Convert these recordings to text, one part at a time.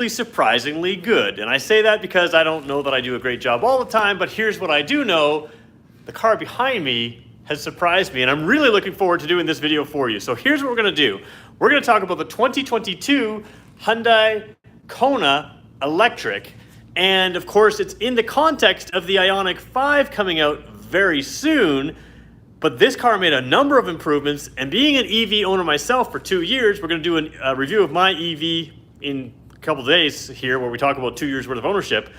surprisingly good. And I say that because I don't know that I do a great job all the time, but here's what I do know. The car behind me has surprised me, and I'm really looking forward to doing this video for you. So here's what we're gonna do. We're gonna talk about the 2022 Hyundai Kona Electric. And of course, it's in the context of the Ioniq5 coming out very soon. But this car made a number of improvements, and being an EV owner myself for 2 years, we're gonna do a review of my EV in a couple of days here where we talk about 2 years worth of ownership.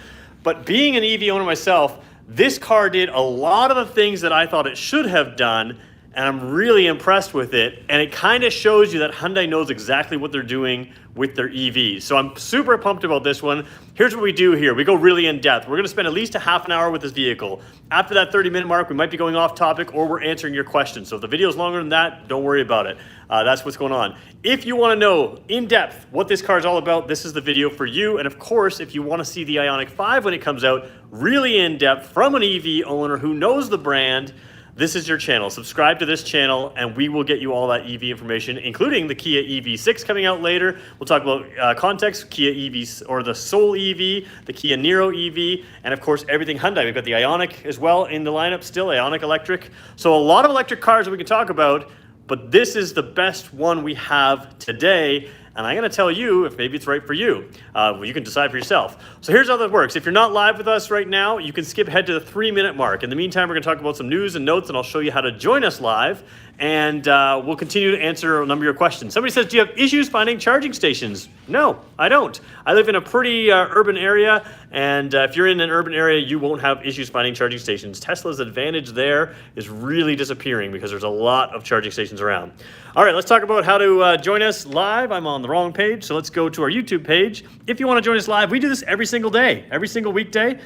But being an EV owner myself, this car did a lot of the things that I thought it should have done, and I'm really impressed with it. And it kind of shows you that Hyundai knows exactly what they're doing with their EVs. So I'm super pumped about this one. Here's what we do here. We go really in depth. We're gonna spend at least a half an hour with this vehicle. After that 30-minute mark, we might be going off topic or we're answering your questions. So if the video is longer than that, don't worry about it. That's what's going on. If you wanna know in depth what this car is all about, this is the video for you. And of course, if you wanna see the Ioniq5 when it comes out, really in depth from an EV owner who knows the brand, this is your channel. Subscribe to this channel and we will get you all that EV information, including the Kia EV6 coming out later. We'll talk about context, Kia EV or the Soul EV, the Kia Niro EV, and of course everything Hyundai. We've got the Ionic as well in the lineup still, Ionic Electric. So a lot of electric cars that we can talk about, but this is the best one we have today. And I'm gonna tell you if maybe it's right for you. Well, you can decide for yourself. So here's how that works. If you're not live with us right now, you can skip ahead to the 3-minute mark. In the meantime, we're gonna talk about some news and notes, and I'll show you how to join us live. And we'll continue to answer a number of your questions. Somebody says, do you have issues finding charging stations? No, I don't. I live in a pretty urban area, and if you're in an urban area, you won't have issues finding charging stations. Tesla's advantage there is really disappearing because there's a lot of charging stations around. All right, let's talk about how to join us live. I'm on the wrong page, so let's go to our YouTube page. If you want to join us live, we do this every single day, every single weekday,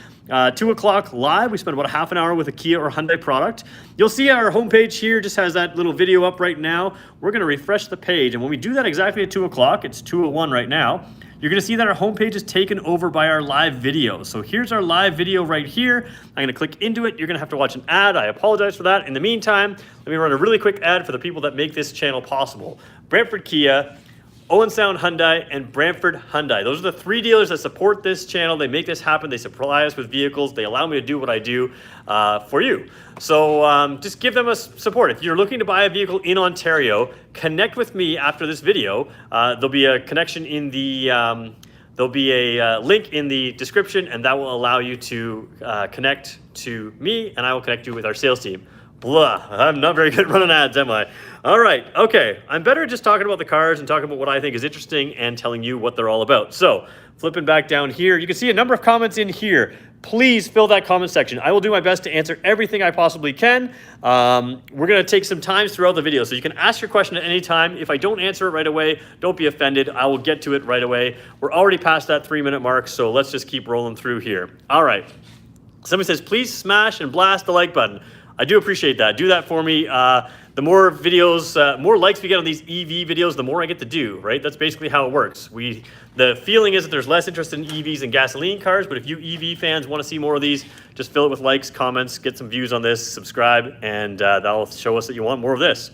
2 o'clock live. We spend about a half an hour with a Kia or Hyundai product. You'll see our homepage here just has that little video up right now. We're going to refresh the page, and when we do that exactly at 2 o'clock, it's 2:01 right now, you're going to see that our homepage is taken over by our live video. So here's our live video right here. I'm going to click into it. You're going to have to watch an ad. I apologize for that. In the meantime, let me run a really quick ad for the people that make this channel possible. Brantford Kia, Owen Sound Hyundai, and Brantford Hyundai. Those are the 3 dealers that support this channel. They make this happen. They supply us with vehicles. They allow me to do what I do for you. So just give them a support. If you're looking to buy a vehicle in Ontario, connect with me after this video. There'll be a connection in the, there'll be a link in the description, and that will allow you to connect to me, and I will connect you with our sales team. Blah, I'm not very good at running ads, am I? All right, okay. I'm better at just talking about the cars and talking about what I think is interesting and telling you what they're all about. So, flipping back down here, you can see a number of comments in here. Please fill that comment section. I will do my best to answer everything I possibly can. We're gonna take some time throughout the video, so you can ask your question at any time. If I don't answer it right away, don't be offended. I will get to it right away. We're already past that 3-minute mark, so let's just keep rolling through here. All right. Somebody says, please smash and blast the like button. I do appreciate that. Do that for me. The more videos, more likes we get on these EV videos, the more I get to do, right? That's basically how it works. The feeling is that there's less interest in EVs and gasoline cars, but if you EV fans want to see more of these, just fill it with likes, comments, get some views on this, subscribe, and that'll show us that you want more of this.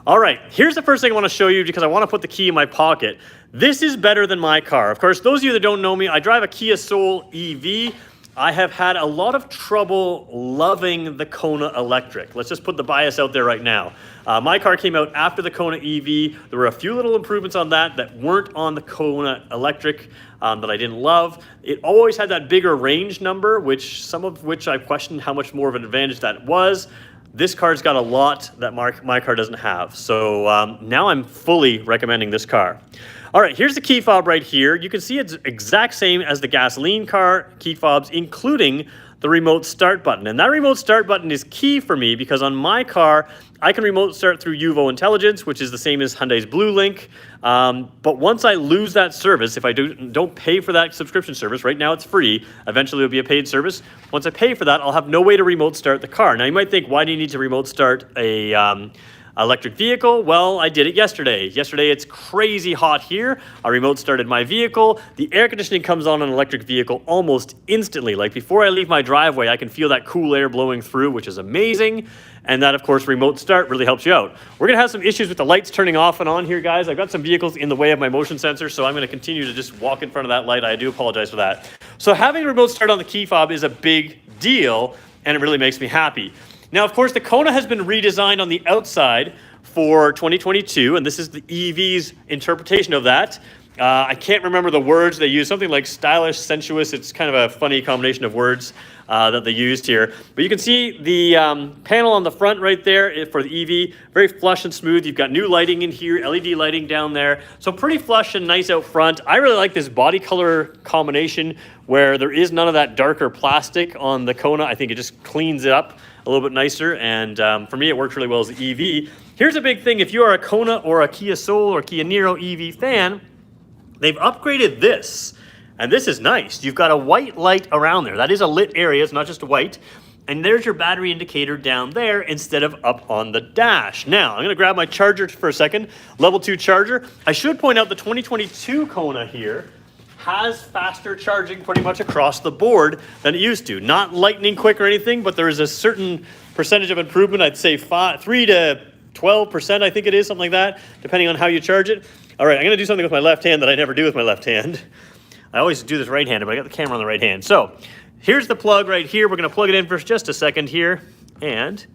All right, here's the first thing I want to show you because I want to put the key in my pocket. This is better than my car. Of course, those of you that don't know me, I drive a Kia Soul EV. I have had a lot of trouble loving the Kona Electric. Let's just put the bias out there right now. My car came out after the Kona EV. There were a few little improvements on that weren't on the Kona Electric that I didn't love. It always had that bigger range number, some of which I questioned how much more of an advantage that was. This car's got a lot that my car doesn't have. So now I'm fully recommending this car. All right, here's the key fob right here. You can see it's exact same as the gasoline car key fobs, including the remote start button. And that remote start button is key for me because on my car, I can remote start through Uvo Intelligence, which is the same as Hyundai's Blue Link. But once I lose that service, if I don't pay for that subscription service, right now it's free, eventually it'll be a paid service. Once I pay for that, I'll have no way to remote start the car. Now you might think, why do you need to remote start a Electric vehicle, well, I did it yesterday. Yesterday it's crazy hot here. I remote started my vehicle. The air conditioning comes on an electric vehicle almost instantly. Like before I leave my driveway, I can feel that cool air blowing through, which is amazing. And that, of course, remote start really helps you out. We're gonna have some issues with the lights turning off and on here, guys. I've got some vehicles in the way of my motion sensor, so I'm gonna continue to just walk in front of that light. I do apologize for that. So having remote start on the key fob is a big deal, and it really makes me happy. Now, of course, the Kona has been redesigned on the outside for 2022, and this is the EV's interpretation of that. I can't remember the words they use, something like stylish, sensuous. It's kind of a funny combination of words that they used here. But you can see the panel on the front right there for the EV, very flush and smooth. You've got new lighting in here, LED lighting down there. So pretty flush and nice out front. I really like this body color combination where there is none of that darker plastic on the Kona. I think it just cleans it up a little bit nicer, and for me it works really well as the EV. Here's a big thing: if you are a Kona or a Kia Soul or Kia Niro EV fan, they've upgraded this, and this is nice. You've got a white light around there. That is a lit area, it's not just a white. And there's your battery indicator down there instead of up on the dash. Now, I'm gonna grab my charger for a second, level 2 charger. I should point out the 2022 Kona here has faster charging pretty much across the board than it used to. Not lightning quick or anything, but there is a certain percentage of improvement. I'd say 3 to 12%, I think it is, something like that, depending on how you charge it. All right, I'm gonna do something with my left hand that I never do with my left hand. I always do this right-handed, but I got the camera on the right hand. So here's the plug right here. We're gonna plug it in for just a second here, and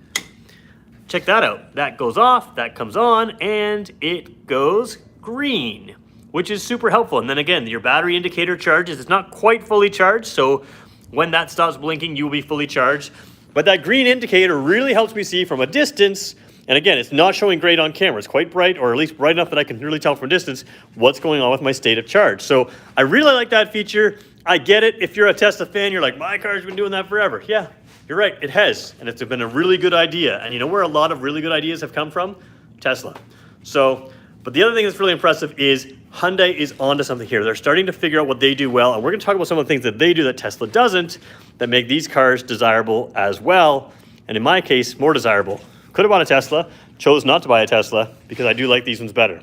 check that out. That goes off, that comes on, and it goes green, which is super helpful. And then again, your battery indicator charges. It's not quite fully charged, so when that stops blinking, you will be fully charged. But that green indicator really helps me see from a distance. And again, it's not showing great on camera. It's quite bright, or at least bright enough that I can really tell from a distance what's going on with my state of charge. So I really like that feature. I get it. If you're a Tesla fan, you're like, my car's been doing that forever. Yeah, you're right, it has. And it's been a really good idea. And you know where a lot of really good ideas have come from? Tesla. So, but the other thing that's really impressive is Hyundai is onto something here. They're starting to figure out what they do well, and we're gonna talk about some of the things that they do that Tesla doesn't that make these cars desirable as well, and in my case, more desirable. Could have bought a Tesla, chose not to buy a Tesla because I do like these ones better.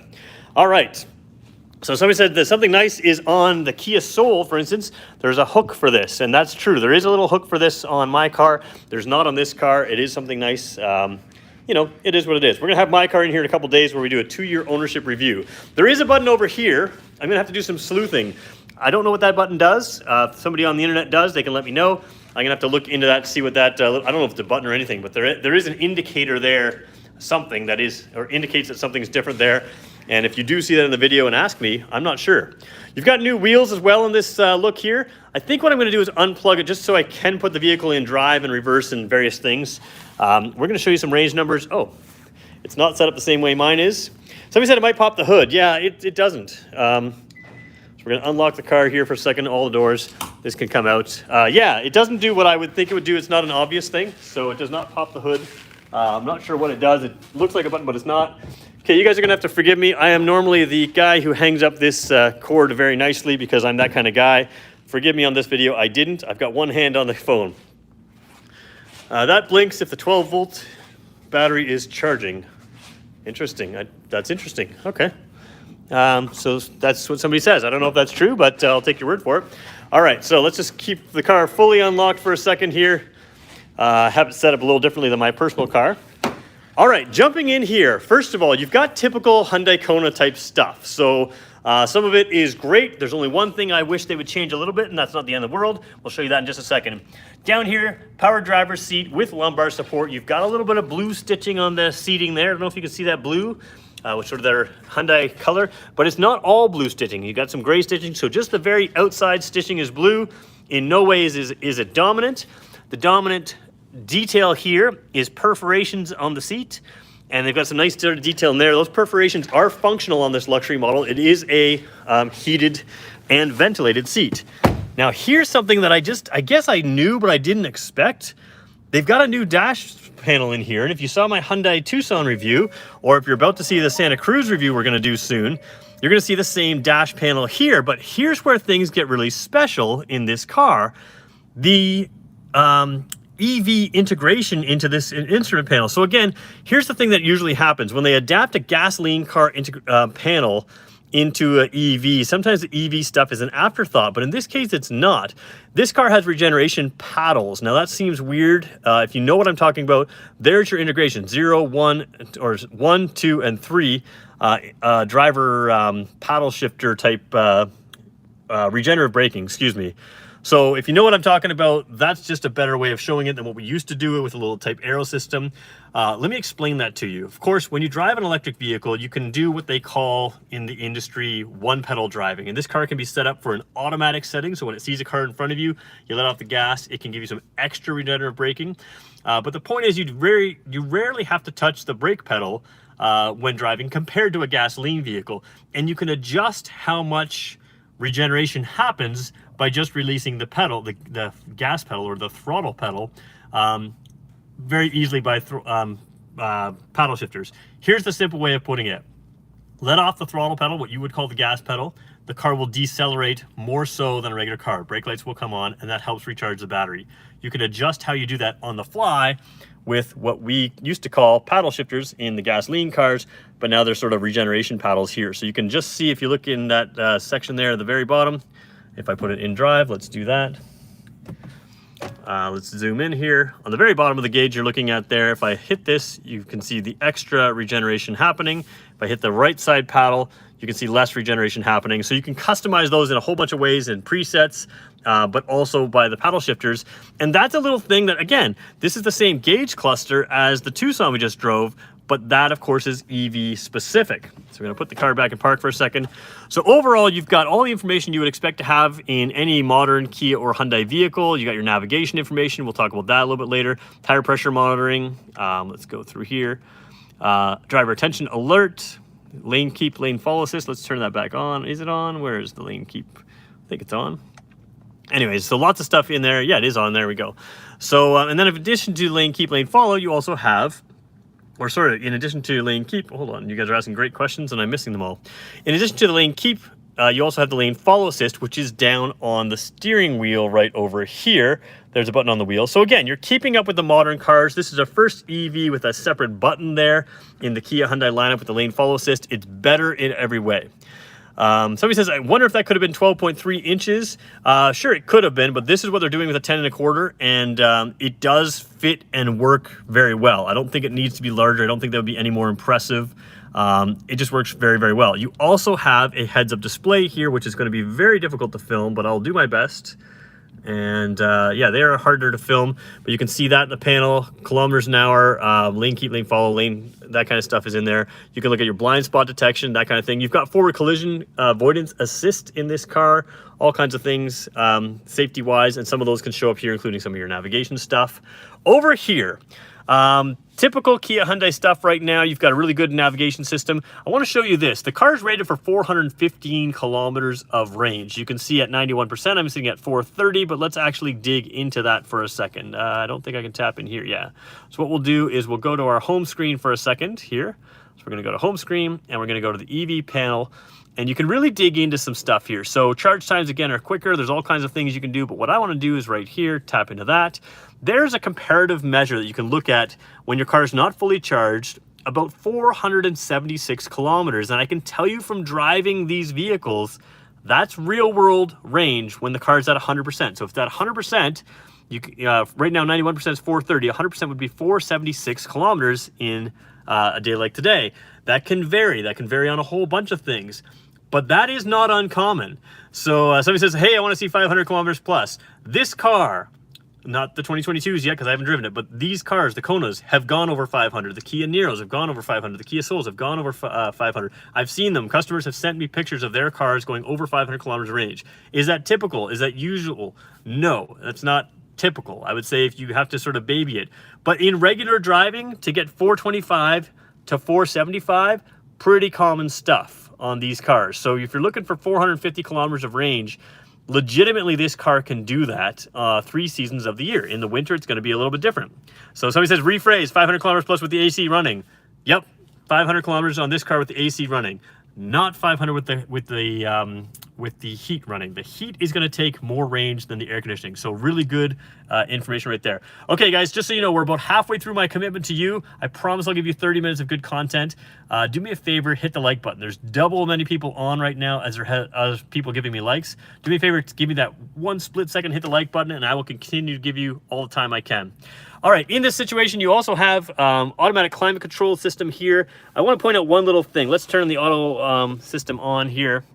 All right, so somebody said that something nice is on the Kia Soul, for instance. There's a hook for this, and that's true. There is a little hook for this on my car. There's not on this car. It is something nice. You know, it is what it is. We're gonna have my car in here in a couple days where we do a 2-year ownership review. There is a button over here. I'm gonna have to do some sleuthing. I don't know what that button does. If somebody on the internet does, they can let me know. I'm gonna have to look into that, see what that, I don't know if it's a button or anything, but there is an indicator there, something that is, or indicates that something's different there. And if you do see that in the video and ask me, I'm not sure. You've got new wheels as well in this look here. I think what I'm gonna do is unplug it just so I can put the vehicle in drive and reverse and various things. We're gonna show you some range numbers. Oh, it's not set up the same way mine is. Somebody said it might pop the hood. Yeah, it doesn't. So we're gonna unlock the car here for a second, all the doors. This can come out. Yeah, it doesn't do what I would think it would do. It's not an obvious thing, so it does not pop the hood. I'm not sure what it does. It looks like a button, but it's not. Okay, you guys are gonna have to forgive me. I am normally the guy who hangs up this cord very nicely because I'm that kind of guy. Forgive me on this video, I didn't. I've got one hand on the phone. That blinks if the 12-volt battery is charging. Interesting, that's interesting, okay. So that's what somebody says. I don't know if that's true, but I'll take your word for it. All right, so let's just keep the car fully unlocked for a second here. Have it set up a little differently than my personal car. All right, jumping in here. First of all, you've got typical Hyundai Kona type stuff. So some of it is great. There's only one thing I wish they would change a little bit, and that's not the end of the world. We'll show you that in just a second. Down here, power driver's seat with lumbar support. You've got a little bit of blue stitching on the seating there. I don't know if you can see that blue, which sort of their Hyundai color, but it's not all blue stitching. You got some gray stitching, so just the very outside stitching is blue. In no way is it dominant. The dominant detail here is perforations on the seat, and they've got some nice detail in there. Those perforations are functional on this luxury model. It is a heated and ventilated seat. Now here's something that I guess I knew, but I didn't expect. They've got a new dash panel in here, and if you saw my Hyundai Tucson review, or if you're about to see the Santa Cruz review we're gonna do soon, you're gonna see the same dash panel here, but here's where things get really special in this car. The EV integration into this instrument panel. So again, here's the thing that usually happens when they adapt a gasoline car panel into an EV. Sometimes the EV stuff is an afterthought, but in this case, it's not. This car has regeneration paddles. Now that seems weird. If you know what I'm talking about, there's your integration: 0, 1, or 1, 2, and 3 driver paddle shifter type regenerative braking. Excuse me. So if you know what I'm talking about, that's just a better way of showing it than what we used to do it with a little type arrow system. Let me explain that to you. Of course, when you drive an electric vehicle, you can do what they call in the industry one pedal driving. And this car can be set up for an automatic setting. So when it sees a car in front of you, you let off the gas, it can give you some extra regenerative braking. But the point is you rarely have to touch the brake pedal when driving compared to a gasoline vehicle. And you can adjust how much regeneration happens by just releasing the pedal, the gas pedal or the throttle pedal, very easily by paddle shifters. Here's the simple way of putting it. Let off the throttle pedal, what you would call the gas pedal. The car will decelerate more so than a regular car. Brake lights will come on, and that helps recharge the battery. You can adjust how you do that on the fly with what we used to call paddle shifters in the gasoline cars, but now there's sort of regeneration paddles here. So you can just see, if you look in that section there at the very bottom, if I put it in drive, let's do that. Let's zoom in here. On the very bottom of the gauge you're looking at there, if I hit this, you can see the extra regeneration happening. If I hit the right side paddle, you can see less regeneration happening. So you can customize those in a whole bunch of ways in presets, but also by the paddle shifters. And that's a little thing that, again, this is the same gauge cluster as the Tucson we just drove, but that of course is EV specific. So we're gonna put the car back in park for a second. So overall, you've got all the information you would expect to have in any modern Kia or Hyundai vehicle. You got your navigation information. We'll talk about that a little bit later. Tire pressure monitoring. Let's go through here. Driver attention alert. Lane keep, lane follow assist. Let's turn that back on. Is it on? Where is the lane keep? I think it's on. Anyways, so lots of stuff in there. Yeah, it is on. There we go. So, and then in addition to lane keep, lane follow, you also have, or sort of in addition to lane keep, hold on, you guys are asking great questions and I'm missing them all. In addition to the lane keep, you also have the lane follow assist, which is down on the steering wheel right over here. There's a button on the wheel. So again, you're keeping up with the modern cars. This is our first EV with a separate button there in the Kia Hyundai lineup with the lane follow assist. It's better in every way. Somebody says, I wonder if that could have been 12.3 inches. Sure, it could have been, but this is what they're doing with a 10 1/4, and it does fit and work very well. I don't think it needs to be larger. I don't think that would be any more impressive. It just works very, very well. You also have a heads-up display here, which is going to be very difficult to film, but I'll do my best. And yeah, they are harder to film, but you can see that in the panel. Kilometers an hour, lane keep, lane follow, lane, that kind of stuff is in there. You can look at your blind spot detection, that kind of thing. You've got forward collision avoidance assist in this car, all kinds of things safety wise, and some of those can show up here, including some of your navigation stuff. Over here, typical Kia Hyundai stuff right now. You've got a really good navigation system. I want to show you this. The car is rated for 415 kilometers of range. You can see at 91%, I'm sitting at 430, but let's actually dig into that for a second. I don't think I can tap in here. Yeah. So what we'll do is we'll go to our home screen for a second here. So we're going to go to home screen and we're going to go to the EV panel. And you can really dig into some stuff here. So charge times, again, are quicker. There's all kinds of things you can do. But what I want to do is right here, tap into that. There's a comparative measure that you can look at when your car is not fully charged, about 476 kilometers. And I can tell you from driving these vehicles, that's real world range when the car's at 100%. So if it's at 100%, right now 91% is 430. 100% would be 476 kilometers in a day like today. That can vary. That can vary on a whole bunch of things. But that is not uncommon. So somebody says, hey, I want to see 500 kilometers plus. This car, not the 2022s yet because I haven't driven it, but these cars, the Konas, have gone over 500. The Kia Niros have gone over 500. The Kia Souls have gone over 500. I've seen them. Customers have sent me pictures of their cars going over 500 kilometers range. Is that typical? Is that usual? No, that's not typical. I would say if you have to sort of baby it. But in regular driving, to get 425 to 475, pretty common stuff on these cars. So if you're looking for 450 kilometers of range, legitimately this car can do that 3 seasons of the year. In the winter, it's going to be a little bit different. So somebody says, rephrase, 500 kilometers plus with the AC running. Yep, 500 kilometers on this car with the AC running. Not 500 with the with the heat running. The heat is going to take more range than the air conditioning. So really good information right there. Okay, guys, just so you know, we're about halfway through my commitment to you. I promise I'll give you 30 minutes of good content. Do me a favor, hit the like button. There's double many people on right now as there are people giving me likes. Do me a favor, give me that 1 split second, hit the like button, and I will continue to give you all the time I can. All right, in this situation, you also have automatic climate control system here. I want to point out one little thing. Let's turn the auto system on here.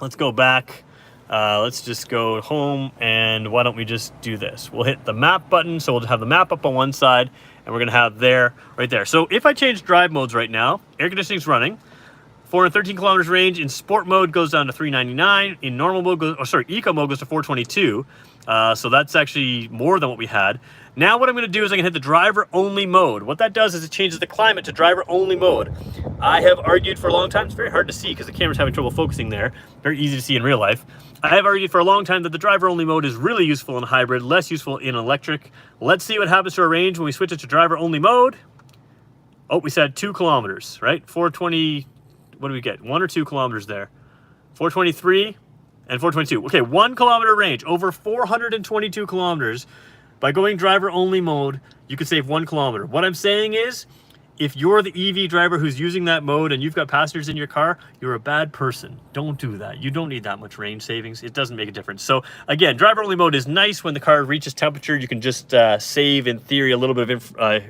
Let's go back. Let's just go home, and why don't we just do this? We'll hit the map button, so we'll have the map up on one side, and we're gonna have there, right there. So if I change drive modes right now, air conditioning's running, 413 kilometers range. In sport mode goes down to 399. In normal mode goes, eco mode goes to 422. So that's actually more than what we had. Now what I'm going to do is I'm going to hit the driver only mode. What that does is it changes the climate to driver only mode. I have argued for a long time, it's very hard to see because the camera's having trouble focusing there. Very easy to see in real life. I have argued for a long time that the driver only mode is really useful in hybrid, less useful in electric. Let's see what happens to our range when we switch it to driver only mode. Oh, we said 2 kilometers, right? 420, what do we get? 1 or 2 kilometers there. 423 and 422. Okay, 1 kilometer range, over 422 kilometers. By going driver only mode, you can save 1 kilometer. What I'm saying is, if you're the EV driver who's using that mode and you've got passengers in your car, you're a bad person. Don't do that. You don't need that much range savings. It doesn't make a difference. So again, driver only mode is nice when the car reaches temperature. You can just save, in theory, a little bit of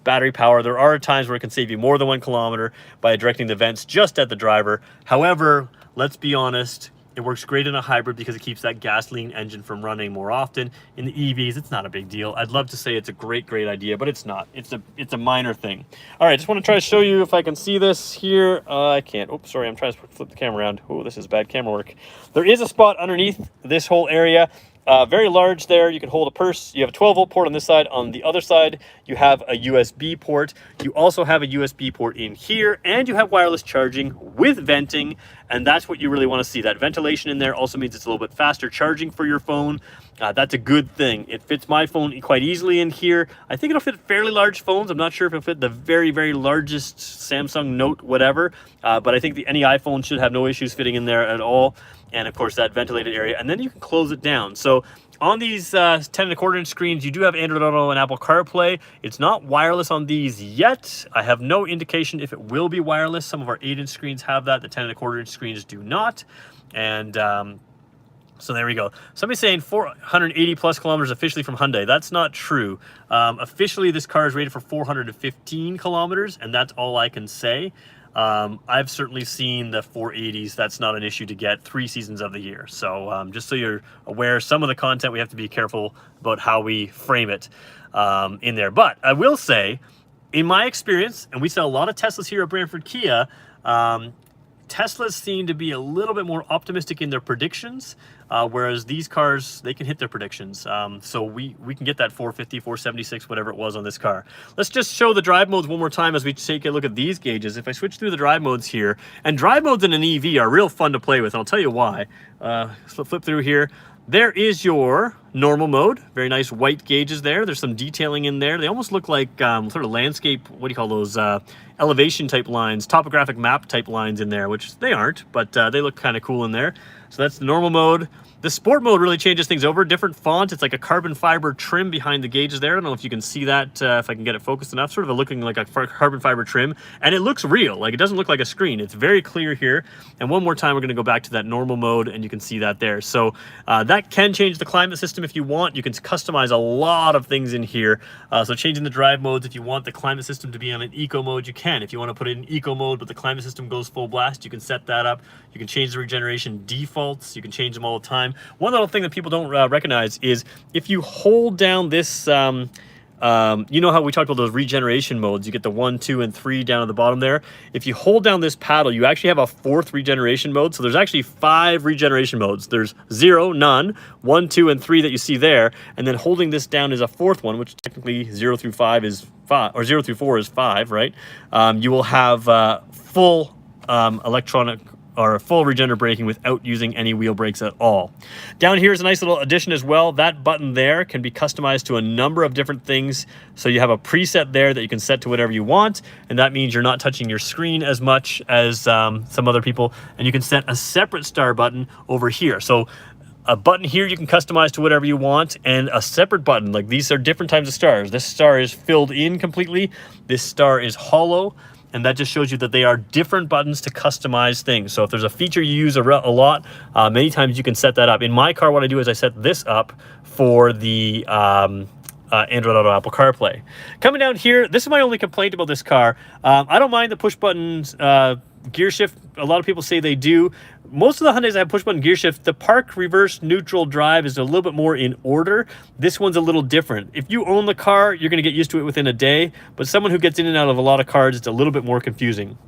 battery power. There are times where it can save you more than 1 kilometer by directing the vents just at the driver. However, let's be honest, it works great in a hybrid because it keeps that gasoline engine from running more often. In the EVs, it's not a big deal. I'd love to say it's a great idea, but it's not. It's a minor thing. All right, just want to try to show you if I can see this here. I can't. Oops, sorry, I'm trying to flip the camera around. Oh, this is bad camera work. There is a spot underneath this whole area. Very large there. You can hold a purse. You have a 12-volt port on this side. On the other side, you have a USB port. You also have a USB port in here, and you have wireless charging with venting, and that's what you really want to see. That ventilation in there also means it's a little bit faster charging for your phone. That's a good thing. It fits my phone quite easily in here. I think it'll fit fairly large phones. I'm not sure if it'll fit the very largest Samsung Note whatever, but I think any iPhone should have no issues fitting in there at all. And of course that ventilated area, and then you can close it down. So on these 10.25-inch screens, you do have Android Auto and Apple CarPlay. It's not wireless on these yet. I have no indication if it will be wireless. Some of our 8-inch screens have that. The 10.25-inch screens do not. And so there we go. Somebody's saying 480 plus kilometers officially from Hyundai. That's not true. Officially, this car is rated for 415 kilometers, and that's all I can say. I've certainly seen the 480s. That's not an issue to get 3 seasons of the year. So just so you're aware, some of the content we have to be careful about how we frame it in there. But I will say, in my experience, and we sell a lot of Teslas here at Brantford Kia, Teslas seem to be a little bit more optimistic in their predictions, whereas these cars, they can hit their predictions. So we can get that 450, 476, whatever it was on this car. Let's just show the drive modes one more time as we take a look at these gauges. If I switch through the drive modes here, and drive modes in an EV are real fun to play with, and I'll tell you why. Flip through here. There is your normal mode. Very nice white gauges there. There's some detailing in there. They almost look like sort of landscape, what do you call those, elevation type lines, topographic map type lines in there, which they aren't, but they look kind of cool in there. So that's the normal mode. The sport mode really changes things over. Different font. It's like a carbon fiber trim behind the gauges there. I don't know if you can see that, if I can get it focused enough. Sort of looking like a carbon fiber trim. And it looks real. Like, it doesn't look like a screen. It's very clear here. And one more time, we're going to go back to that normal mode, and you can see that there. So that can change the climate system if you want. You can customize a lot of things in here. So changing the drive modes, if you want the climate system to be on an eco mode, you can. If you want to put it in eco mode, but the climate system goes full blast, you can set that up. You can change the regeneration defaults. You can change them all the time. One little thing that people don't recognize is if you hold down this, you know how we talked about those regeneration modes, you get the 1, 2, and 3 down at the bottom there. If you hold down this paddle, you actually have a 4th regeneration mode. So there's actually 5 regeneration modes. There's 0, none, 1, 2, and 3 that you see there. And then holding this down is a 4th one, which technically 0 through 5 is 5, or 0 through 4 is 5, right? You will have full electronic or full regenerative braking without using any wheel brakes at all. Down here is a nice little addition as well. That button there can be customized to a number of different things. So you have a preset there that you can set to whatever you want, and that means you're not touching your screen as much as some other people. And you can set a separate star button over here. So a button here you can customize to whatever you want, and a separate button, like these are different types of stars. This star is filled in completely. This star is hollow. And that just shows you that they are different buttons to customize things. So if there's a feature you use a lot, many times you can set that up. In my car, what I do is I set this up for the Android Auto Apple CarPlay. Coming down here, this is my only complaint about this car. I don't mind the push buttons gear shift. A lot of people say they do. Most of the Hyundais that have push button gear shift, the park, reverse, neutral, drive is a little bit more in order. This one's a little different. If you own the car, you're going to get used to it within a day, but someone who gets in and out of a lot of cars, it's a little bit more confusing.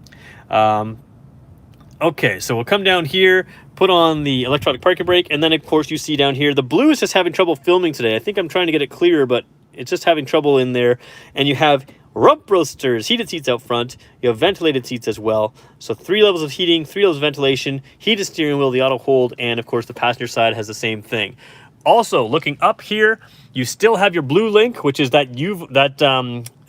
Okay, so we'll come down here, put on the electronic parking brake, and then of course you see down here, the blue is just having trouble filming today. I think I'm trying to get it clearer, but it's just having trouble in there. And you have rump roasters, heated seats out front. You have ventilated seats as well. So 3 levels of heating, 3 levels of ventilation, heated steering wheel, the auto hold, and of course the passenger side has the same thing. Also, looking up here, you still have your Blue Link, which is that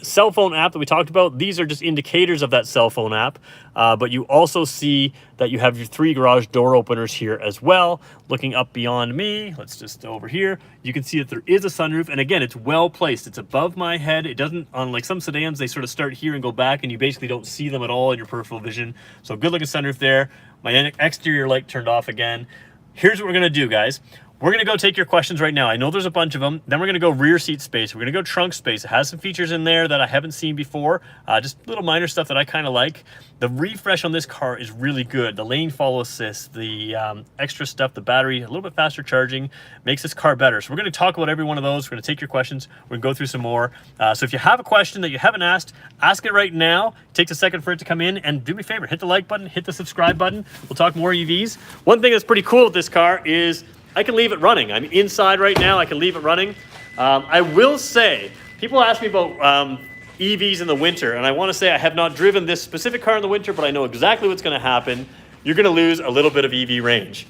cell phone app that we talked about. These are just indicators of that cell phone app, but you also see that you have your 3 garage door openers here as well. Looking up beyond me, let's just over here, you can see that there is a sunroof, and again, it's well placed. It's above my head. It doesn't, on like some sedans, they sort of start here and go back, and you basically don't see them at all in your peripheral vision. So good looking sunroof there. My exterior light turned off again. Here's what we're gonna do, guys. We're going to go take your questions right now. I know there's a bunch of them. Then we're going to go rear seat space. We're going to go trunk space. It has some features in there that I haven't seen before. Just little minor stuff that I kind of like. The refresh on this car is really good. The lane follow assist, the extra stuff, the battery, a little bit faster charging, makes this car better. So we're going to talk about every one of those. We're going to take your questions. We're going to go through some more. So if you have a question that you haven't asked, ask it right now. It takes a second for it to come in. And do me a favor, hit the like button, hit the subscribe button. We'll talk more EVs. One thing that's pretty cool with this car is I can leave it running. I'm inside right now. I can leave it running. I will say, people ask me about EVs in the winter, and I want to say I have not driven this specific car in the winter, but I know exactly what's going to happen. You're going to lose a little bit of EV range.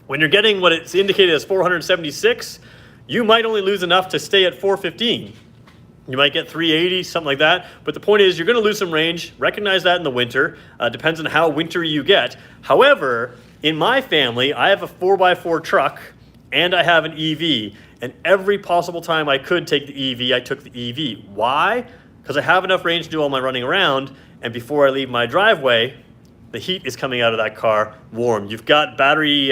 When you're getting what it's indicated as 476, you might only lose enough to stay at 415. You might get 380, something like that. But the point is, you're going to lose some range. Recognize that in the winter. Depends on how wintry you get. However, in my family, I have a 4x4 truck and I have an EV. And every possible time I could take the EV, I took the EV. Why? Because I have enough range to do all my running around. And before I leave my driveway, the heat is coming out of that car warm. You've got battery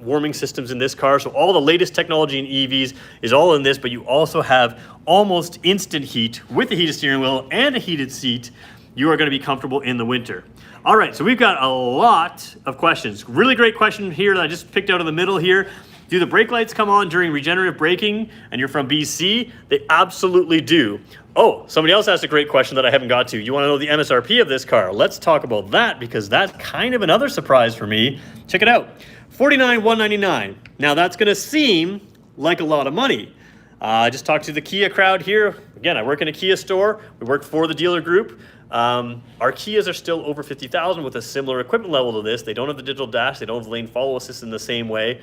warming systems in this car. So all the latest technology in EVs is all in this, but you also have almost instant heat with a heated steering wheel and a heated seat. You are going to be comfortable in the winter. All right, so we've got a lot of questions. Really great question here that I just picked out of the middle here. Do the brake lights come on during regenerative braking and you're from BC? They absolutely do. Oh, somebody else asked a great question that I haven't got to. You want to know the MSRP of this car? Let's talk about that because that's kind of another surprise for me. Check it out, $49,199. Now that's going to seem like a lot of money. I just talked to the Kia crowd here. Again, I work in a Kia store. We work for the dealer group. Our Kias are still over 50,000 with a similar equipment level to this. They don't have the digital dash. They don't have the lane follow assist in the same way.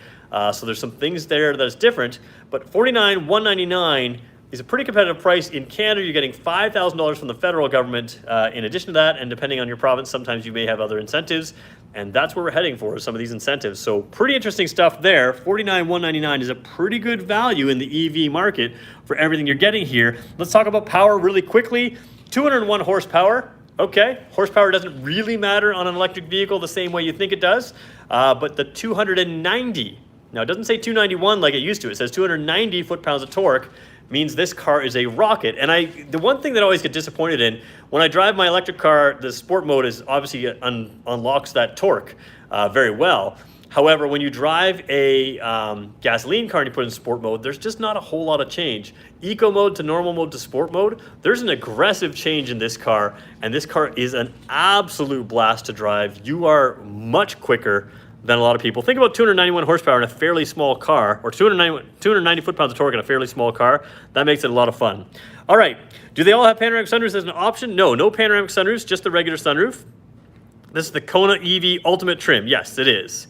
So there's some things there that is different. But $49,199 is a pretty competitive price. In Canada, you're getting $5,000 from the federal government. In addition to that, and depending on your province, sometimes you may have other incentives. And that's where we're heading for, some of these incentives. So pretty interesting stuff there. $49,199 is a pretty good value in the EV market for everything you're getting here. Let's talk about power really quickly. 201 horsepower. Okay, horsepower doesn't really matter on an electric vehicle the same way you think it does, but the 290, now it doesn't say 291 like it used to, it says 290 foot-pounds of torque, means this car is a rocket. And the one thing that I always get disappointed in, when I drive my electric car, the sport mode is obviously unlocks that torque very well. However, when you drive a gasoline car and you put it in sport mode, there's just not a whole lot of change. Eco mode to normal mode to sport mode, there's an aggressive change in this car, and this car is an absolute blast to drive. You are much quicker than a lot of people. Think about 291 horsepower in a fairly small car, or 290 foot-pounds of torque in a fairly small car. That makes it a lot of fun. All right, do they all have panoramic sunroofs as an option? No panoramic sunroofs, just the regular sunroof. This is the Kona EV Ultimate Trim. Yes, it is.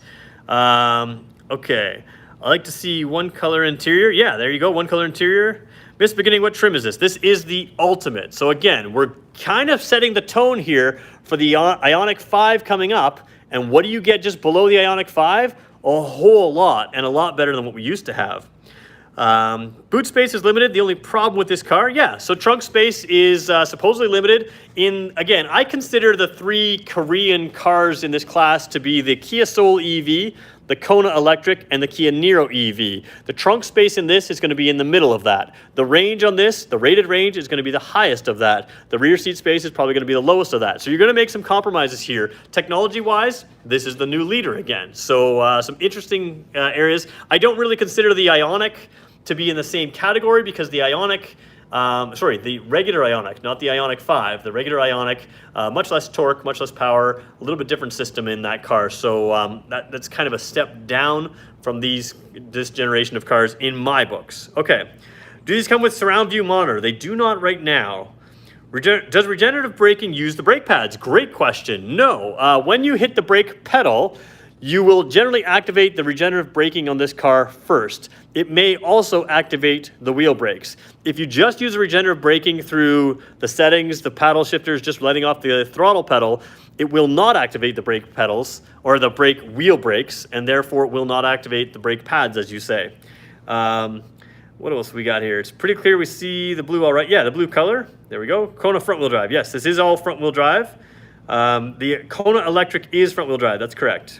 Okay. I like to see one color interior. Yeah, there you go. One color interior. Miss Beginning, what trim is this? This is the Ultimate. So again, we're kind of setting the tone here for the Ioniq5 coming up. And what do you get just below the Ioniq5? A whole lot, and a lot better than what we used to have. Boot space is limited. The only problem with this car, yeah, so trunk space is supposedly limited. Again, I consider the 3 Korean cars in this class to be the Kia Soul EV, the Kona Electric, and the Kia Niro EV. The trunk space in this is going to be in the middle of that. The range on this, the rated range, is going to be the highest of that. The rear seat space is probably going to be the lowest of that. So you're going to make some compromises here. Technology-wise, this is the new leader again. So some interesting areas. I don't really consider the Ioniq to be in the same category because the Ioniq, the regular Ioniq, not the Ioniq5, the regular Ioniq, much less torque, much less power, a little bit different system in that car. So that's kind of a step down from this generation of cars in my books. Okay, do these come with surround view monitor? They do not right now. Does regenerative braking use the brake pads? Great question. No. When you hit the brake pedal, you will generally activate the regenerative braking on this car first. It may also activate the wheel brakes. If you just use the regenerative braking through the settings, the paddle shifters, just letting off the throttle pedal, it will not activate the brake pedals or the brake wheel brakes, and therefore it will not activate the brake pads, as you say. What else we got here? It's pretty clear we see the blue all right. Yeah, the blue color. There we go. Kona front wheel drive. Yes, this is all front wheel drive. The Kona Electric is front wheel drive. That's correct.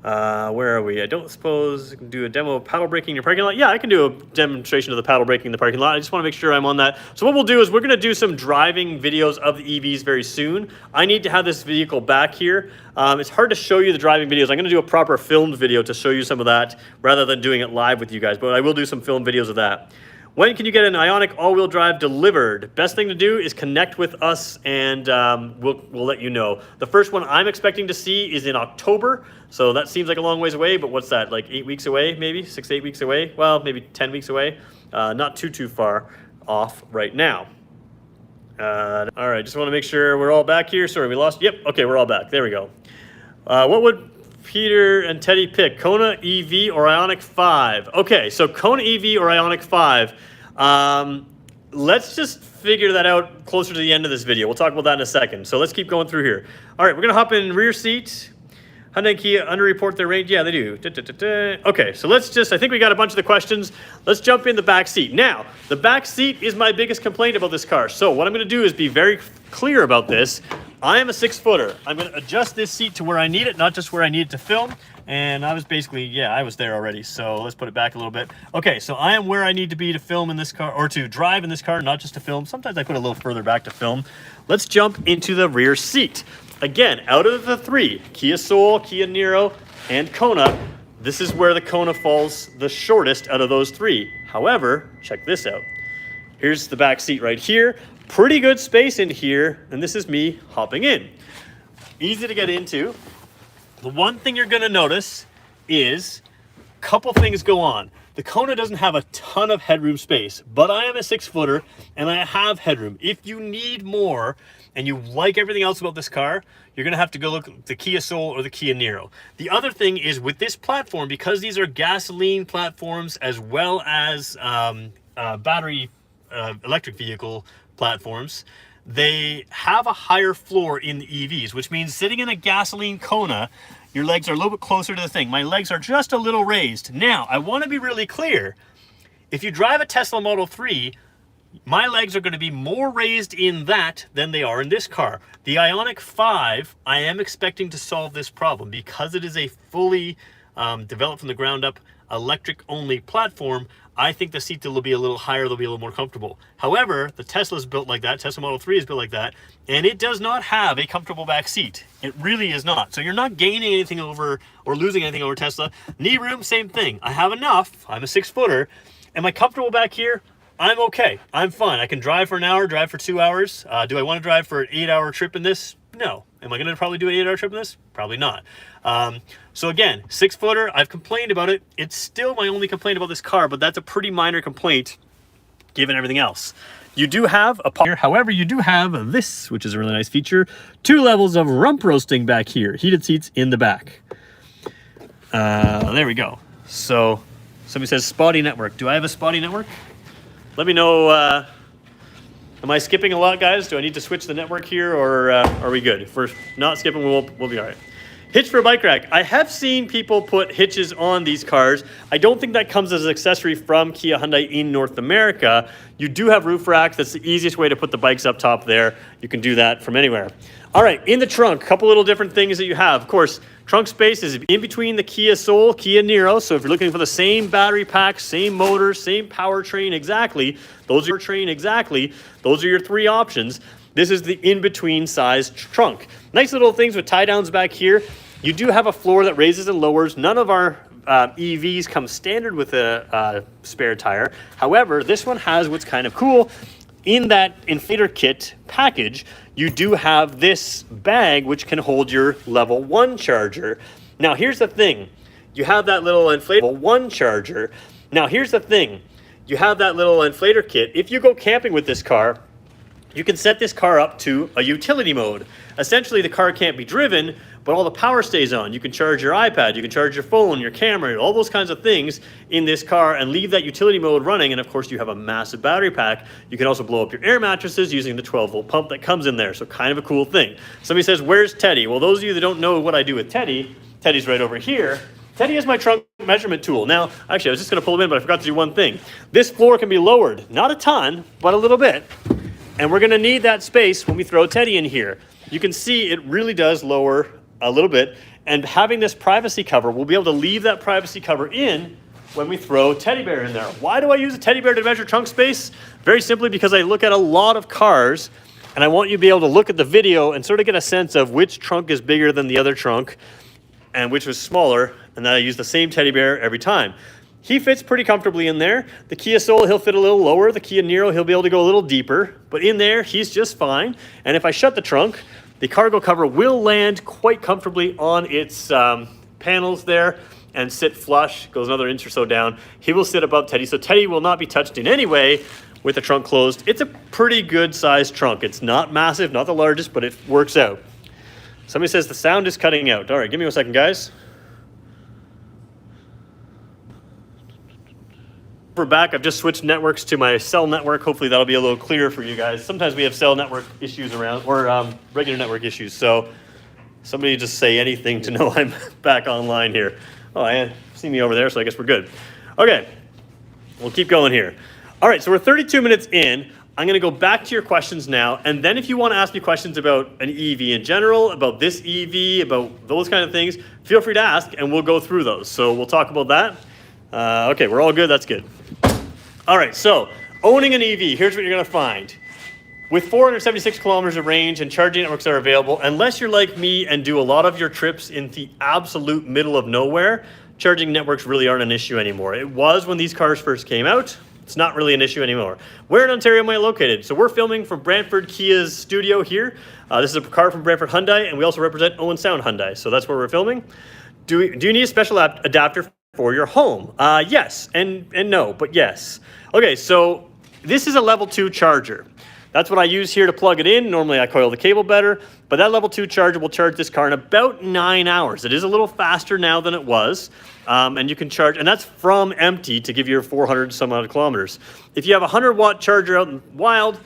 Where are we? I don't suppose I can do a demo of paddle braking in your parking lot. Yeah, I can do a demonstration of the paddle braking in the parking lot. I just want to make sure I'm on that. So what we'll do is we're going to do some driving videos of the EVs very soon. I need to have this vehicle back here. It's hard to show you the driving videos. I'm going to do a proper filmed video to show you some of that rather than doing it live with you guys, but I will do some film videos of that. When can you get an Ioniq all-wheel drive delivered? Best thing to do is connect with us, and we'll let you know. The first one I'm expecting to see is in October, so that seems like a long ways away, but what's that, like 8 weeks away, maybe? 6 to 8 weeks away? Well, maybe 10 weeks away. Not too far off right now. All right, just want to make sure we're all back here. Sorry, we lost. Yep, okay, we're all back. There we go. What would Peter and Teddy pick, Kona EV or Ioniq5? Okay, so Kona EV or Ioniq5. Let's just figure that out closer to the end of this video. We'll talk about that in a second. So let's keep going through here. All right, we're gonna hop in rear seat. Hyundai and Kia underreport their range. Yeah, they do. Okay, so let's just, I think we got a bunch of the questions. Let's jump in the back seat. Now, the back seat is my biggest complaint about this car. So what I'm gonna do is be very clear about this. I am a 6-footer. I'm gonna adjust this seat to where I need it, not just where I need it to film. And I was basically, yeah, I was there already. So let's put it back a little bit. Okay, so I am where I need to be to film in this car, or to drive in this car, not just to film. Sometimes I put a little further back to film. Let's jump into the rear seat. Again, out of the 3, Kia Soul, Kia Niro, and Kona, this is where the Kona falls the shortest out of those 3. However, check this out. Here's the back seat right here. Pretty good space in here, and this is me hopping in. Easy to get into. The one thing you're gonna notice is a couple things go on. The Kona doesn't have a ton of headroom space, but I am a 6-footer and I have headroom. If you need more and you like everything else about this car, you're gonna have to go look at the Kia Soul or the Kia Niro. The other thing is with this platform, because these are gasoline platforms as well as battery electric vehicle platforms, they have a higher floor in the EVs, which means sitting in a gasoline Kona, your legs are a little bit closer to the thing. My legs are just a little raised. Now, I want to be really clear. If you drive a Tesla Model 3, my legs are going to be more raised in that than they are in this car. The Ioniq5, I am expecting to solve this problem because it is a fully developed from the ground up electric-only platform. I think the seat will be a little higher, they'll be a little more comfortable. However, the Tesla is built like that, Tesla Model 3 is built like that, and it does not have a comfortable back seat. It really is not. So you're not gaining anything over or losing anything over Tesla. Knee room, same thing. I have enough. I'm a 6-footer. Am I comfortable back here? I'm okay. I'm fine. I can drive for an hour, drive for 2 hours. Do I want to drive for an 8-hour trip in this? No. Am I going to probably do an 8-hour trip in this? Probably not. So again, 6-footer, I've complained about it. It's still my only complaint about this car, but that's a pretty minor complaint given everything else. You do have a here, however, you do have this, which is a really nice feature. 2 levels of rump roasting back here. Heated seats in the back. There we go. So somebody says spotty network. Do I have a spotty network? Let me know. Am I skipping a lot, guys? Do I need to switch the network here, or are we good? If we're not skipping, we'll be all right. Hitch for a bike rack. I have seen people put hitches on these cars. I don't think that comes as an accessory from Kia Hyundai in North America. You do have roof racks. That's the easiest way to put the bikes up top there. You can do that from anywhere. All right, in the trunk, a couple little different things that you have. Of course, trunk space is in between the Kia Soul, Kia Niro. So if you're looking for the same battery pack, same motor, same powertrain exactly, those are your 3 options. This is the in-between size trunk. Nice little things with tie downs back here. You do have a floor that raises and lowers. None of our EVs come standard with a spare tire. However, this one has what's kind of cool. In that inflator kit package, you do have this bag which can hold your level 1 charger. Now here's the thing. You have that little inflator kit. If you go camping with this car, you can set this car up to a utility mode. Essentially, the car can't be driven, but all the power stays on. You can charge your iPad, you can charge your phone, your camera, all those kinds of things in this car and leave that utility mode running. And of course, you have a massive battery pack. You can also blow up your air mattresses using the 12-volt pump that comes in there. So kind of a cool thing. Somebody says, where's Teddy? Well, those of you that don't know what I do with Teddy, Teddy's right over here. Teddy is my trunk measurement tool. Now, actually, I was just gonna pull him in, but I forgot to do one thing. This floor can be lowered, not a ton, but a little bit. And we're gonna need that space when we throw Teddy in here. You can see it really does lower a little bit, and having this privacy cover, we'll be able to leave that privacy cover in when we throw Teddy Bear in there. Why do I use a Teddy Bear to measure trunk space? Very simply because I look at a lot of cars, and I want you to be able to look at the video and sort of get a sense of which trunk is bigger than the other trunk and which was smaller, and then I use the same Teddy Bear every time. He fits pretty comfortably in there. The Kia Soul, he'll fit a little lower. The Kia Niro, he'll be able to go a little deeper, but in there, he's just fine. And if I shut the trunk, the cargo cover will land quite comfortably on its panels there and sit flush, goes another inch or so down. He will sit above Teddy, so Teddy will not be touched in any way with the trunk closed. It's a pretty good sized trunk. It's not massive, not the largest, but it works out. Somebody says the sound is cutting out. All right, give me 1 second, guys. We're back. I've just switched networks to my cell network. Hopefully that'll be a little clearer for you guys. Sometimes we have cell network issues around, or regular network issues. So somebody just say anything to know I'm back online here. Oh, I see me over there, so I guess we're good. Okay, we'll keep going here. All right, so we're 32 minutes in. I'm gonna go back to your questions now, and then if you wanna ask me questions about an EV in general, about this EV, about those kind of things, feel free to ask, and we'll go through those. So we'll talk about that. Okay, we're all good, that's good. All right, so owning an EV, here's what you're gonna find. With 476 kilometers of range and charging networks that are available, unless you're like me and do a lot of your trips in the absolute middle of nowhere, charging networks really aren't an issue anymore. It was when these cars first came out. It's not really an issue anymore. Where in Ontario am I located? So we're filming from Brantford Kia's studio here. This is a car from Brantford Hyundai, and we also represent Owen Sound Hyundai. So that's where we're filming. Do you need a special adapter for your home? Yes, and no, but yes. Okay, so this is a level 2 charger. That's what I use here to plug it in. Normally I coil the cable better, but that level 2 charger will charge this car in about 9 hours. It is a little faster now than it was, and you can charge, and that's from empty to give you your 400 some odd kilometers. If you have a 100-watt charger out in wild,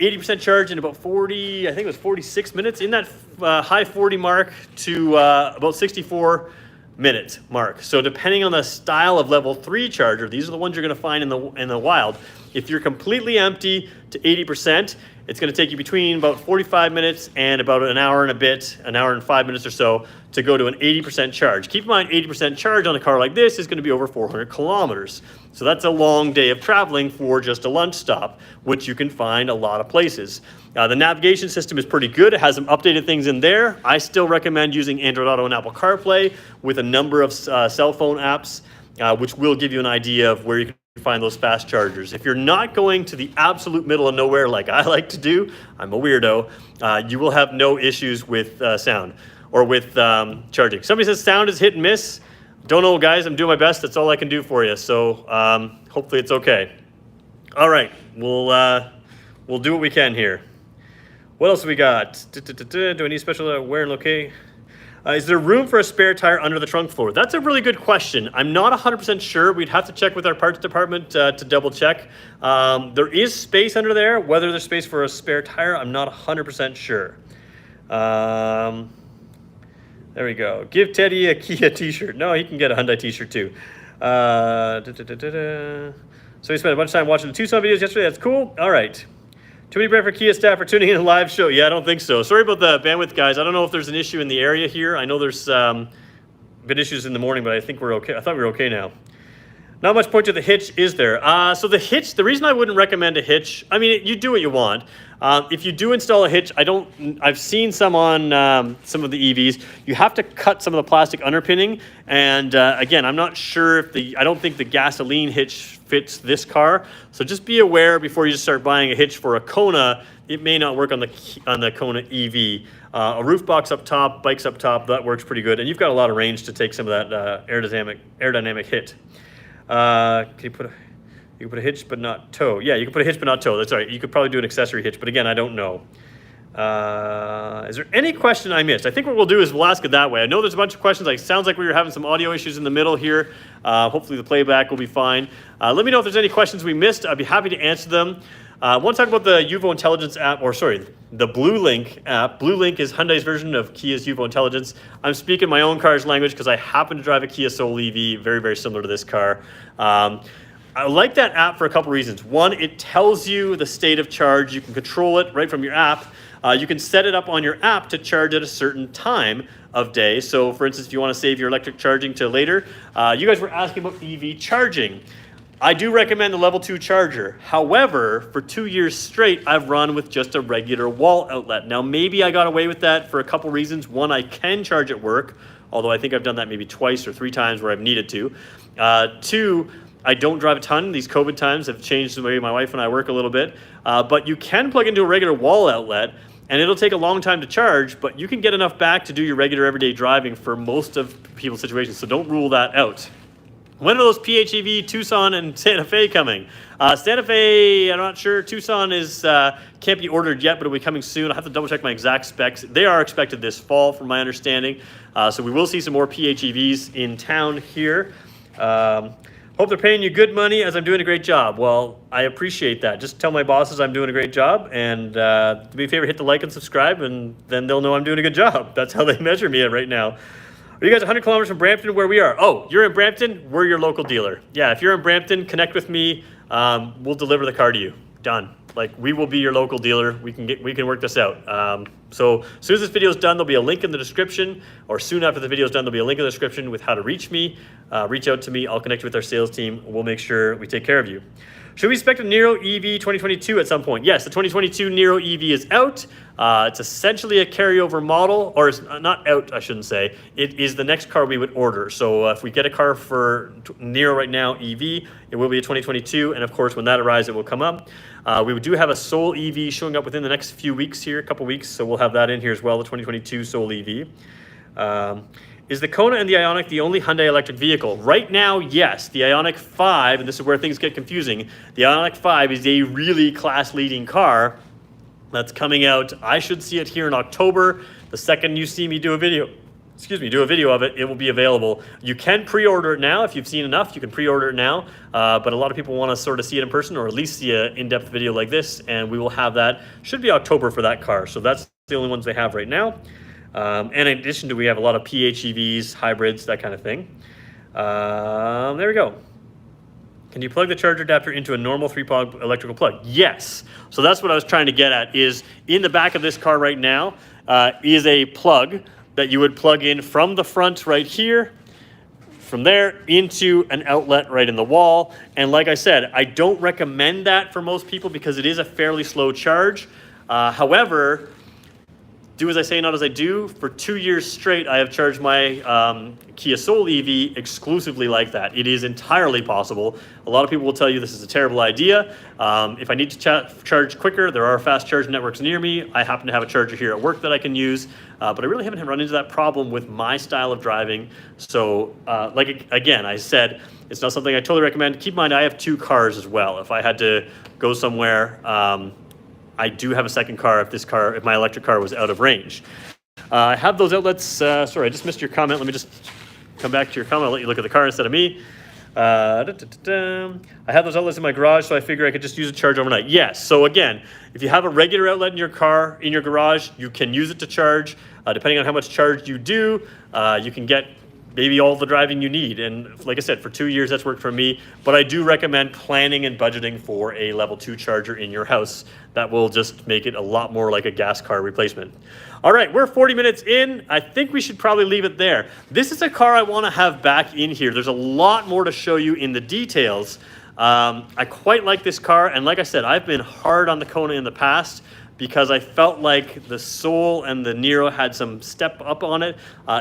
80% charge in about 40, I think it was 46 minutes, in that high 40 mark to about 64 minute mark. So depending on the style of level 3 charger, these are the ones you're gonna find in the wild. If you're completely empty to 80%, it's gonna take you between about 45 minutes and about an hour and a bit, an hour and 5 minutes or so to go to an 80% charge. Keep in mind, 80% charge on a car like this is gonna be over 400 kilometers. So that's a long day of traveling for just a lunch stop, which you can find a lot of places. The navigation system is pretty good. It has some updated things in there. I still recommend using Android Auto and Apple CarPlay with a number of cell phone apps, which will give you an idea of where you can find those fast chargers. If you're not going to the absolute middle of nowhere like I like to do, I'm a weirdo, you will have no issues with sound or with charging. Somebody says sound is hit and miss. Don't know, guys. I'm doing my best. That's all I can do for you. So hopefully it's okay. All right, we'll we'll do what we can here. What else have we got? Do I need special wear and locate? Is there room for a spare tire under the trunk floor? That's a really good question. I'm not 100% sure. We'd have to check with our parts department to double check. There is space under there. Whether there's space for a spare tire, I'm not 100% sure. There we go. Give Teddy a Kia t-shirt. No, he can get a Hyundai t-shirt too. So we spent a bunch of time watching the Tucson videos yesterday. That's cool. All right. Too many Brantford Kia staff for tuning in a live show. Yeah, I don't think so. Sorry about the bandwidth, guys. I don't know if there's an issue in the area here. I know there's been issues in the morning, but I think we're okay. I thought we were okay now. Not much point to the Hitch, is there? So the Hitch, the reason I wouldn't recommend a Hitch, I mean, you do what you want. If you do install a Hitch, I've seen some on some of the EVs. You have to cut some of the plastic underpinning. And again, I'm not sure if I don't think the gasoline Hitch fits this car. So just be aware before you just start buying a Hitch for a Kona. It may not work on the Kona EV. A roof box up top, bikes up top, that works pretty good. And you've got a lot of range to take some of that aerodynamic hit. You can put a hitch but not tow. Yeah, you can put a hitch but not tow. That's all right. You could probably do an accessory hitch, but again, I don't know. Is there any question I missed? I think what we'll do is we'll ask it that way. I know there's a bunch of questions. Like, sounds like we were having some audio issues in the middle here. Hopefully the playback will be fine. Let me know if there's any questions we missed. I'd be happy to answer them. I want to talk about the Uvo Intelligence app, or sorry, the BlueLink app. BlueLink is Hyundai's version of Kia's Uvo Intelligence. I'm speaking my own car's language because I happen to drive a Kia Soul EV, very, very similar to this car. I like that app for a couple reasons. One, it tells you the state of charge. You can control it right from your app. You can set it up on your app to charge at a certain time of day. So for instance, if you want to save your electric charging to later, you guys were asking about EV charging. I do recommend the level 2 charger. However, for 2 years straight, I've run with just a regular wall outlet. Now, maybe I got away with that for a couple reasons. One, I can charge at work, although I think I've done that maybe twice or 3 times where I've needed to. 2, I don't drive a ton. These COVID times have changed the way my wife and I work a little bit. But you can plug into a regular wall outlet, and it'll take a long time to charge, but you can get enough back to do your regular everyday driving for most of people's situations, so don't rule that out. When are those PHEV, Tucson, and Santa Fe coming? Santa Fe, I'm not sure. Tucson is can't be ordered yet, but it'll be coming soon. I'll have to double check my exact specs. They are expected this fall, from my understanding. So we will see some more PHEVs in town here. Hope they're paying you good money as I'm doing a great job. Well, I appreciate that. Just tell my bosses I'm doing a great job. And do me a favor, hit the like and subscribe, and then they'll know I'm doing a good job. That's how they measure me right now. Are you guys 100 kilometers from Brampton, where we are? Oh, you're in Brampton? We're your local dealer. Yeah, if you're in Brampton, connect with me. We'll deliver the car to you. Done. Like, we will be your local dealer. We can work this out. So as soon as this video is done, there'll be a link in the description, or soon after the video is done, there'll be a link in the description with how to reach me. Reach out to me. I'll connect you with our sales team. We'll make sure we take care of you. Should we expect a Nero EV 2022 at some point? Yes, the 2022 Nero EV is out. It's essentially a carryover model, or it's not out, I shouldn't say. It is the next car we would order. So if we get a car for Nero right now, EV, it will be a 2022. And of course, when that arrives, it will come up. We do have a Soul EV showing up within the next few weeks here, a couple weeks. So we'll have that in here as well, the 2022 Soul EV. Is the Kona and the Ioniq the only Hyundai electric vehicle? Right now, yes. The Ioniq5, and this is where things get confusing, the Ioniq5 is a really class-leading car that's coming out. I should see it here in October. The second you see me do a video of it, it will be available. You can pre-order it now. If you've seen enough, you can pre-order it now. But a lot of people want to sort of see it in person, or at least see an in-depth video like this, and we will have that. Should be October for that car. So that's the only ones they have right now. And in addition to, we have a lot of PHEVs, hybrids, that kind of thing. There we go. Can you plug the charger adapter into a normal 3-pog electrical plug? Yes. So that's what I was trying to get at, is in the back of this car right now is a plug that you would plug in from the front right here, from there into an outlet right in the wall. And like I said, I don't recommend that for most people because it is a fairly slow charge. However, do as I say, not as I do. For 2 years straight, I have charged my Kia Soul EV exclusively like that. It is entirely possible. A lot of people will tell you this is a terrible idea. If I need to charge quicker, there are fast charge networks near me. I happen to have a charger here at work that I can use, but I really haven't run into that problem with my style of driving. So like, again, I said, it's not something I totally recommend. Keep in mind, I have 2 cars as well. If I had to go somewhere, I do have a second car if my electric car was out of range. I have those outlets. Sorry, I just missed your comment. Let me just come back to your comment. I'll let you look at the car instead of me. I have those outlets in my garage, so I figure I could just use a charge overnight. Yes, so again, if you have a regular outlet in your car, in your garage, you can use it to charge. Depending on how much charge you do, you can get maybe all the driving you need. And like I said, for 2 years, that's worked for me. But I do recommend planning and budgeting for a level 2 charger in your house. That will just make it a lot more like a gas car replacement. All right, we're 40 minutes in. I think we should probably leave it there. This is a car I want to have back in here. There's a lot more to show you in the details. I quite like this car. And like I said, I've been hard on the Kona in the past because I felt like the Soul and the Niro had some step up on it.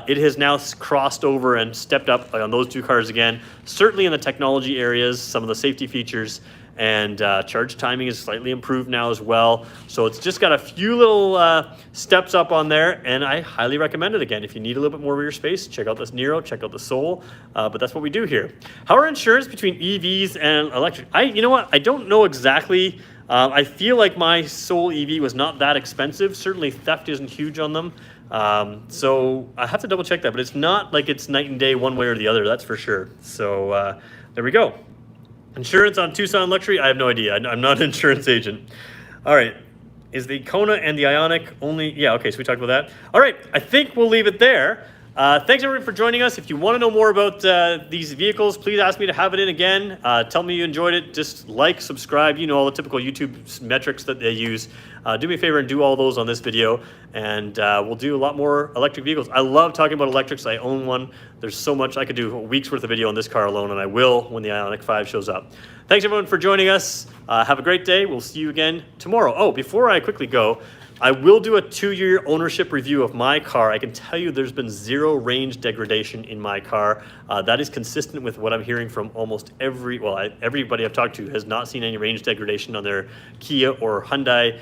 It has now crossed over and stepped up on those two cars again. Certainly in the technology areas, some of the safety features, and charge timing is slightly improved now as well. So it's just got a few little steps up on there, and I highly recommend it. Again, if you need a little bit more rear space, check out this Niro, check out the Soul, but that's what we do here. How are insurance between EVs and electric? You know what, I don't know exactly. I feel like my Soul EV was not that expensive. Certainly theft isn't huge on them. So I have to double check that, but it's not like it's night and day one way or the other, that's for sure. So there we go. Insurance on Tucson Luxury? I have no idea. I'm not an insurance agent. All right. Is the Kona and the Ionic only? Yeah, okay, so we talked about that. All right, I think we'll leave it there. Thanks everyone for joining us. If you want to know more about these vehicles, please ask me to have it in again. Tell me you enjoyed it. Just like, subscribe, you know, all the typical YouTube metrics that they use. Do me a favor and do all those on this video, and we'll do a lot more electric vehicles. I love talking about electrics. I own one. There's so much. I could do a week's worth of video on this car alone, and I will when the Ioniq5 shows up. Thanks everyone for joining us. Have a great day. We'll see you again tomorrow. Oh, before I quickly go, I will do a 2-year ownership review of my car. I can tell you there's been 0 range degradation in my car. That is consistent with what I'm hearing from almost everybody I've talked to has not seen any range degradation on their Kia or Hyundai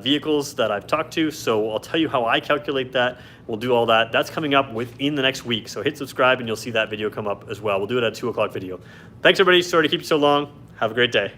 vehicles that I've talked to. So I'll tell you how I calculate that. We'll do all that. That's coming up within the next week. So hit subscribe and you'll see that video come up as well. We'll do it at 2 o'clock video. Thanks everybody. Sorry to keep you so long. Have a great day.